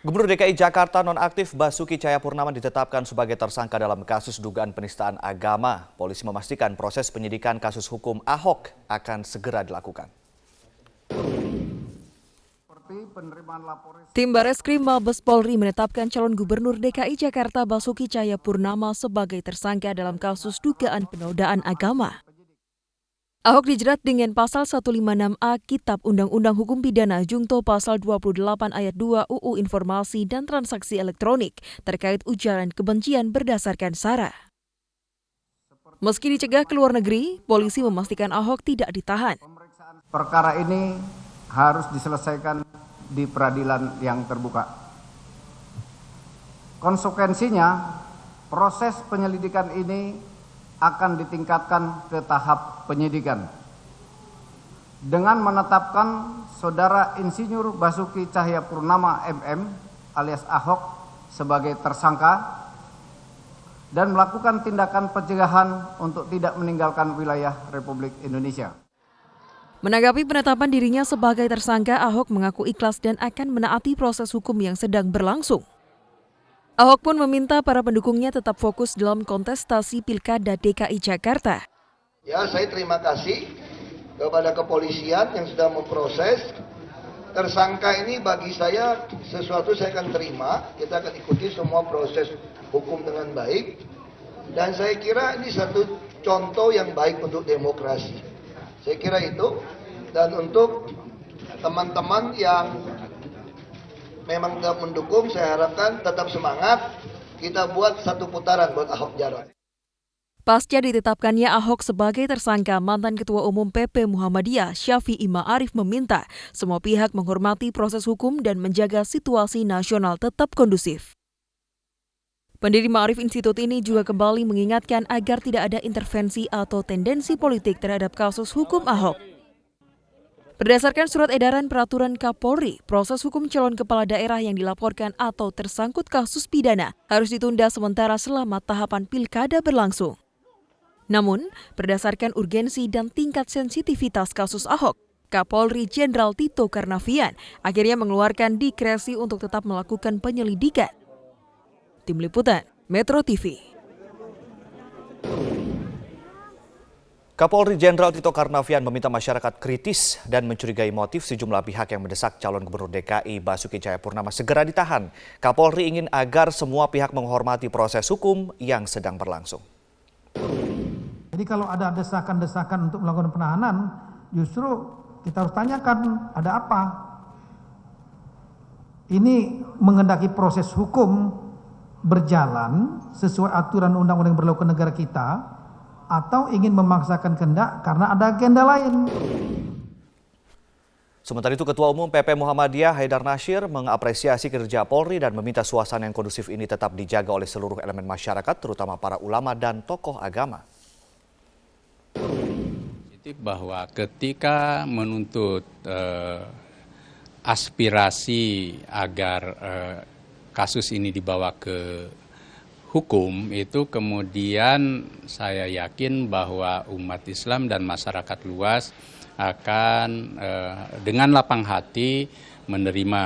Gubernur DKI Jakarta nonaktif Basuki Cahayapurnama ditetapkan sebagai tersangka dalam kasus dugaan penistaan agama. Polisi memastikan proses penyidikan kasus hukum Ahok akan segera dilakukan. Tim Bareskrim Mabes Polri menetapkan calon Gubernur DKI Jakarta Basuki Cahayapurnama sebagai tersangka dalam kasus dugaan penodaan agama. Ahok dijerat dengan pasal 156A Kitab Undang-Undang Hukum Pidana Jungto pasal 28 ayat 2 UU Informasi dan Transaksi Elektronik terkait ujaran kebencian berdasarkan sara. Meski dicegah ke luar negeri, polisi memastikan Ahok tidak ditahan. Perkara ini harus diselesaikan di peradilan yang terbuka. Konsekuensinya, proses penyelidikan ini akan ditingkatkan ke tahap penyidikan. Dengan menetapkan Saudara Insinyur Basuki Cahayapurnama MM alias Ahok sebagai tersangka dan melakukan tindakan pencegahan untuk tidak meninggalkan wilayah Republik Indonesia. Menanggapi penetapan dirinya sebagai tersangka, Ahok mengaku ikhlas dan akan menaati proses hukum yang sedang berlangsung. Ahok pun meminta para pendukungnya tetap fokus dalam kontestasi Pilkada DKI Jakarta. Ya, saya terima kasih kepada kepolisian yang sudah memproses. Tersangka ini bagi saya sesuatu saya akan terima. Kita akan ikuti semua proses hukum dengan baik. Dan saya kira ini satu contoh yang baik untuk demokrasi. Saya kira itu. Dan untuk teman-teman yang memang tidak mendukung, saya harapkan tetap semangat. Kita buat satu putaran buat Ahok Jarot. Pasca ditetapkannya Ahok sebagai tersangka, mantan Ketua Umum PP Muhammadiyah Syafi'i Ma'arif meminta semua pihak menghormati proses hukum dan menjaga situasi nasional tetap kondusif. Pendiri Ma'arif Institute ini juga kembali mengingatkan agar tidak ada intervensi atau tendensi politik terhadap kasus hukum Ahok. Berdasarkan surat edaran peraturan Kapolri, proses hukum calon kepala daerah yang dilaporkan atau tersangkut kasus pidana harus ditunda sementara selama tahapan pilkada berlangsung. Namun, berdasarkan urgensi dan tingkat sensitivitas kasus Ahok, Kapolri Jenderal Tito Karnavian akhirnya mengeluarkan dikresi untuk tetap melakukan penyelidikan. Tim Liputan, Metro TV. Kapolri Jenderal Tito Karnavian meminta masyarakat kritis dan mencurigai motif sejumlah pihak yang mendesak calon Gubernur DKI Basuki Cahayapurnama segera ditahan. Kapolri ingin agar semua pihak menghormati proses hukum yang sedang berlangsung. Jadi kalau ada desakan-desakan untuk melakukan penahanan, justru kita harus tanyakan ada apa. Ini mengendaki proses hukum berjalan sesuai aturan undang-undang yang berlaku negara kita, atau ingin memaksakan kehendak karena ada agenda lain. Sementara itu, Ketua Umum PP Muhammadiyah Haidar Nasir mengapresiasi kinerja Polri dan meminta suasana yang kondusif ini tetap dijaga oleh seluruh elemen masyarakat, terutama para ulama dan tokoh agama. Bahwa ketika menuntut aspirasi agar kasus ini dibawa ke hukum, itu kemudian saya yakin bahwa umat Islam dan masyarakat luas akan dengan lapang hati menerima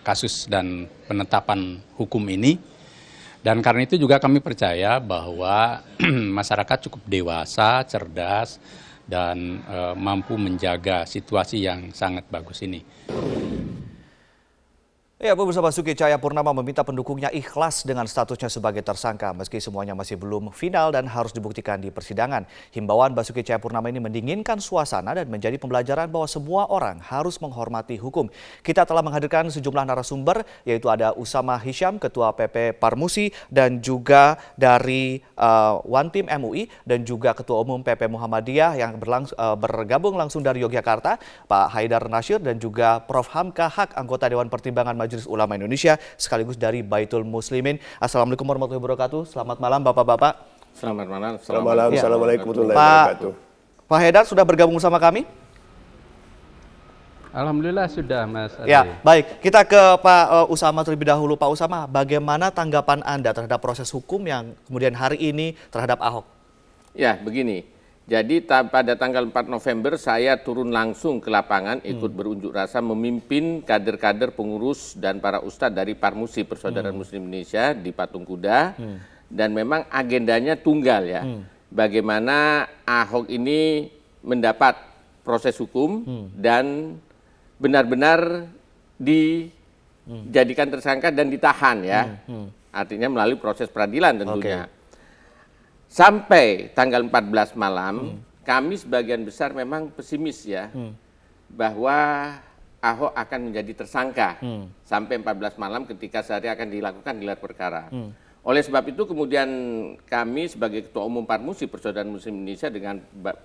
kasus dan penetapan hukum ini. Dan karena itu juga kami percaya bahwa masyarakat cukup dewasa, cerdas, dan mampu menjaga situasi yang sangat bagus ini. Ya, Pemirsa, Basuki Cahayapurnama meminta pendukungnya ikhlas dengan statusnya sebagai tersangka meski semuanya masih belum final dan harus dibuktikan di persidangan. Himbauan Basuki Cahayapurnama ini mendinginkan suasana dan menjadi pembelajaran bahwa semua orang harus menghormati hukum. Kita telah menghadirkan sejumlah narasumber, yaitu ada Usama Hisham, Ketua PP Parmusi, dan juga dari One Team MUI, dan juga Ketua Umum PP Muhammadiyah yang bergabung langsung dari Yogyakarta, Pak Haidar Nasir, dan juga Prof. Hamka Haq, anggota Dewan Pertimbangan Majelis Ulama Indonesia sekaligus dari Baitul Muslimin. Assalamualaikum warahmatullahi wabarakatuh. Selamat malam Bapak-bapak. Selamat malam. Assalamualaikum warahmatullahi wabarakatuh. Pak Haidar sudah bergabung sama kami? Alhamdulillah sudah, Mas Ade. Ya, baik. Kita ke Pak Usama terlebih dahulu. Pak Usama, bagaimana tanggapan Anda terhadap proses hukum yang kemudian hari ini terhadap Ahok? Ya, begini. Jadi pada tanggal 4 November saya turun langsung ke lapangan ikut berunjuk rasa memimpin kader-kader pengurus dan para ustadz dari Parmusi Persaudaraan Muslim Indonesia di Patung Kuda. Dan memang agendanya tunggal ya. Bagaimana Ahok ini mendapat proses hukum dan benar-benar dijadikan tersangka dan ditahan ya. Artinya melalui proses peradilan tentunya. Sampai tanggal 14 malam, kami sebagian besar memang pesimis ya, bahwa Ahok akan menjadi tersangka sampai 14 malam ketika sehari akan dilakukan gelar perkara. Oleh sebab itu kemudian kami sebagai Ketua Umum Parmusi Persaudaraan Muslim Indonesia dengan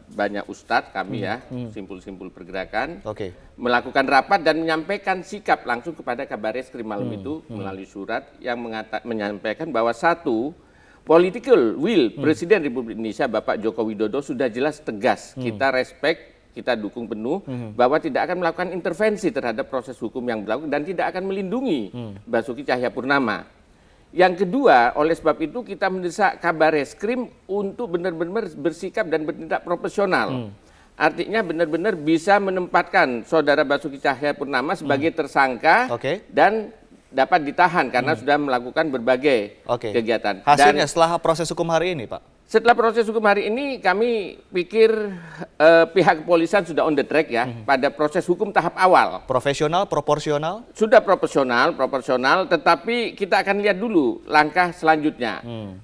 banyak ustadz kami ya, simpul-simpul pergerakan, melakukan rapat dan menyampaikan sikap langsung kepada Kabar Reskrim malam itu melalui surat yang menyampaikan bahwa satu, political will Presiden Republik Indonesia Bapak Joko Widodo sudah jelas tegas. Kita respect, kita dukung penuh bahwa tidak akan melakukan intervensi terhadap proses hukum yang berlaku dan tidak akan melindungi Basuki Cahayapurnama. Yang kedua, oleh sebab itu kita mendesak Kabar Reskrim untuk benar-benar bersikap dan bertindak profesional. Artinya benar-benar bisa menempatkan Saudara Basuki Cahayapurnama sebagai tersangka dan dapat ditahan karena sudah melakukan berbagai kegiatan. Hasilnya setelah proses hukum hari ini, Pak? Setelah proses hukum hari ini kami pikir pihak kepolisian sudah on the track ya pada proses hukum tahap awal. Profesional, proporsional? Sudah proporsional, tetapi kita akan lihat dulu langkah selanjutnya.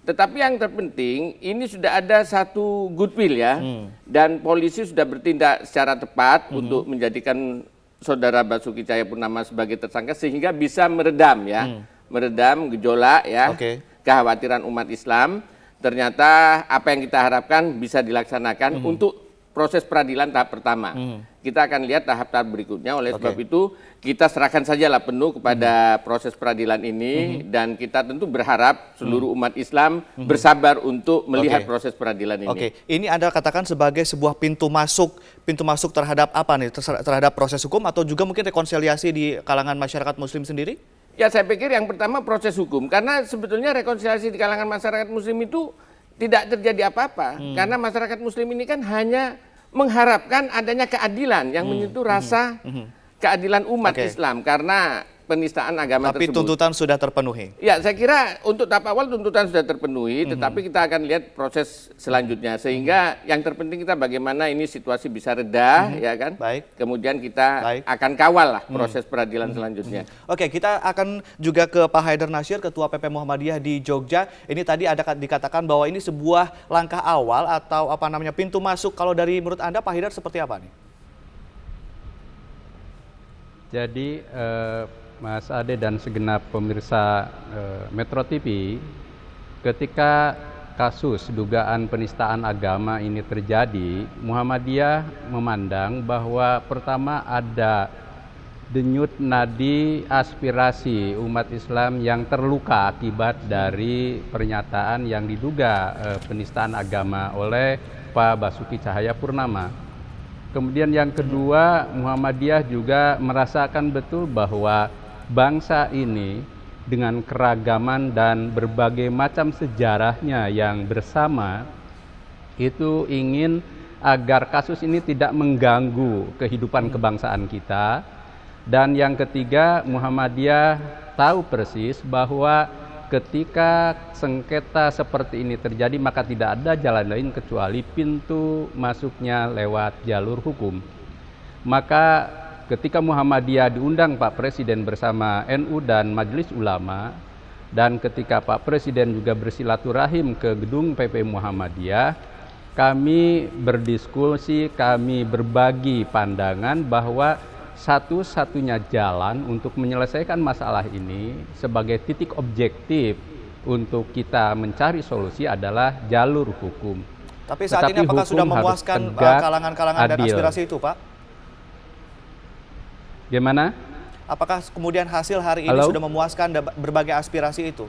Tetapi yang terpenting ini sudah ada satu goodwill ya, dan polisi sudah bertindak secara tepat untuk menjadikan Saudara Basuki Cahayapurnama sebagai tersangka sehingga bisa meredam ya, meredam gejolak ya, kekhawatiran umat Islam. Ternyata apa yang kita harapkan bisa dilaksanakan untuk proses peradilan tahap pertama. Kita akan lihat tahap-tahap berikutnya. Oleh sebab itu kita serahkan sajalah penuh kepada proses peradilan ini dan kita tentu berharap seluruh umat Islam bersabar untuk melihat proses peradilan ini. Ini Anda katakan sebagai sebuah pintu masuk terhadap apa nih? Terhadap proses hukum atau juga mungkin rekonsiliasi di kalangan masyarakat Muslim sendiri? Ya saya pikir yang pertama proses hukum, karena sebetulnya rekonsiliasi di kalangan masyarakat Muslim itu tidak terjadi apa-apa, karena masyarakat Muslim ini kan hanya mengharapkan adanya keadilan yang menyentuh rasa keadilan umat Islam karena penistaan agama tersebut. Tapi tuntutan sudah terpenuhi? Ya saya kira untuk tahap awal tuntutan sudah terpenuhi, tetapi kita akan lihat proses selanjutnya sehingga yang terpenting kita bagaimana ini situasi bisa reda ya kan. Kemudian kita akan kawal lah proses peradilan selanjutnya. Kita akan juga ke Pak Haidar Nasir, Ketua PP Muhammadiyah di Jogja. Ini tadi ada dikatakan bahwa ini sebuah langkah awal atau apa namanya pintu masuk. Kalau dari menurut Anda Pak Haidar seperti apa nih? Jadi Mas Ade dan segenap pemirsa Metro TV, ketika kasus dugaan penistaan agama ini terjadi, Muhammadiyah memandang bahwa pertama ada denyut nadi aspirasi umat Islam yang terluka akibat dari pernyataan yang diduga penistaan agama oleh Pak Basuki Cahayapurnama. Kemudian yang kedua, Muhammadiyah juga merasakan betul bahwa bangsa ini dengan keragaman dan berbagai macam sejarahnya yang bersama itu ingin agar kasus ini tidak mengganggu kehidupan kebangsaan kita. Dan yang ketiga, Muhammadiyah tahu persis bahwa ketika sengketa seperti ini terjadi maka tidak ada jalan lain kecuali pintu masuknya lewat jalur hukum. Maka ketika Muhammadiyah diundang Pak Presiden bersama NU dan Majelis Ulama, dan ketika Pak Presiden juga bersilaturahim ke gedung PP Muhammadiyah, kami berdiskusi, kami berbagi pandangan bahwa satu-satunya jalan untuk menyelesaikan masalah ini sebagai titik objektif untuk kita mencari solusi adalah jalur hukum. Tapi saat ini apakah sudah memuaskan kalangan-kalangan dan aspirasi itu, Pak? Gimana? Apakah kemudian hasil hari ini sudah memuaskan berbagai aspirasi itu?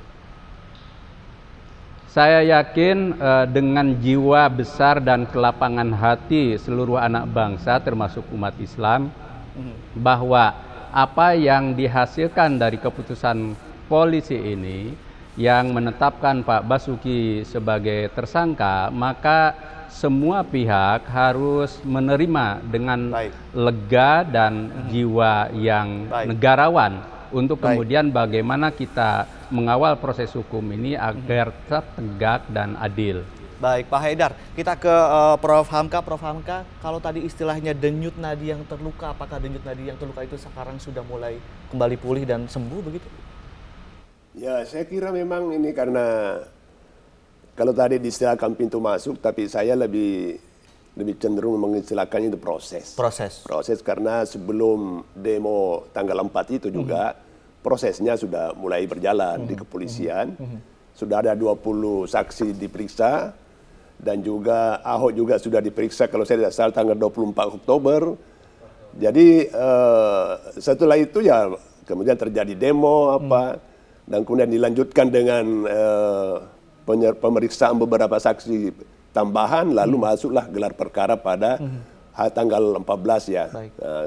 Saya yakin dengan jiwa besar dan kelapangan hati seluruh anak bangsa termasuk umat Islam, bahwa apa yang dihasilkan dari keputusan polisi ini yang menetapkan Pak Basuki sebagai tersangka, maka semua pihak harus menerima dengan lega dan jiwa yang negarawan untuk kemudian bagaimana kita mengawal proses hukum ini agar tetap tegak dan adil. Baik, Pak Haidar, kita ke Prof. Hamka. Prof. Hamka, kalau tadi istilahnya denyut nadi yang terluka, apakah denyut nadi yang terluka itu sekarang sudah mulai kembali pulih dan sembuh begitu? Ya, saya kira memang ini karena kalau tadi diistilahkan pintu masuk, tapi saya lebih cenderung mengistilahkan itu proses. Proses karena sebelum demo tanggal 4 itu juga prosesnya sudah mulai berjalan di kepolisian. Sudah ada 20 saksi diperiksa dan juga Ahok juga sudah diperiksa kalau saya tidak salah tanggal 24 Oktober. Jadi setelah itu ya kemudian terjadi demo dan kemudian dilanjutkan dengan pemeriksaan beberapa saksi tambahan, lalu masuklah gelar perkara pada tanggal 14 ya.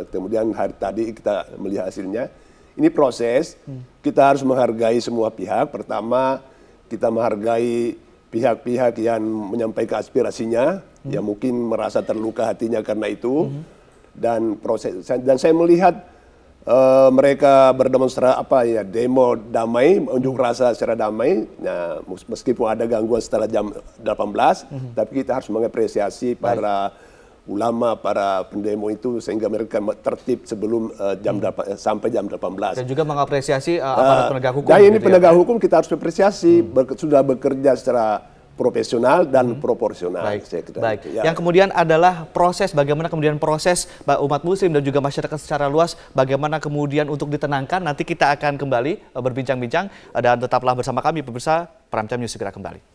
Kemudian hari tadi kita melihat hasilnya. Ini proses, kita harus menghargai semua pihak. Pertama, kita menghargai pihak-pihak yang menyampaikan aspirasinya, yang mungkin merasa terluka hatinya karena itu. Dan saya melihat mereka berdemonstrasi demo damai, unjuk rasa secara damai. Nah, meskipun ada gangguan setelah jam 18, tapi kita harus mengapresiasi para ulama, para pendemo itu sehingga mereka tertib sebelum sampai jam 18. Dan juga mengapresiasi aparat penegak hukum. Dan ini penegak hukum kita harus apresiasi, sudah bekerja secara profesional dan proporsional. Baik. Yang kemudian adalah proses, bagaimana kemudian proses umat muslim dan juga masyarakat secara luas, bagaimana kemudian untuk ditenangkan. Nanti kita akan kembali berbincang-bincang dan tetaplah bersama kami pemirsa. Prime Time News segera kembali.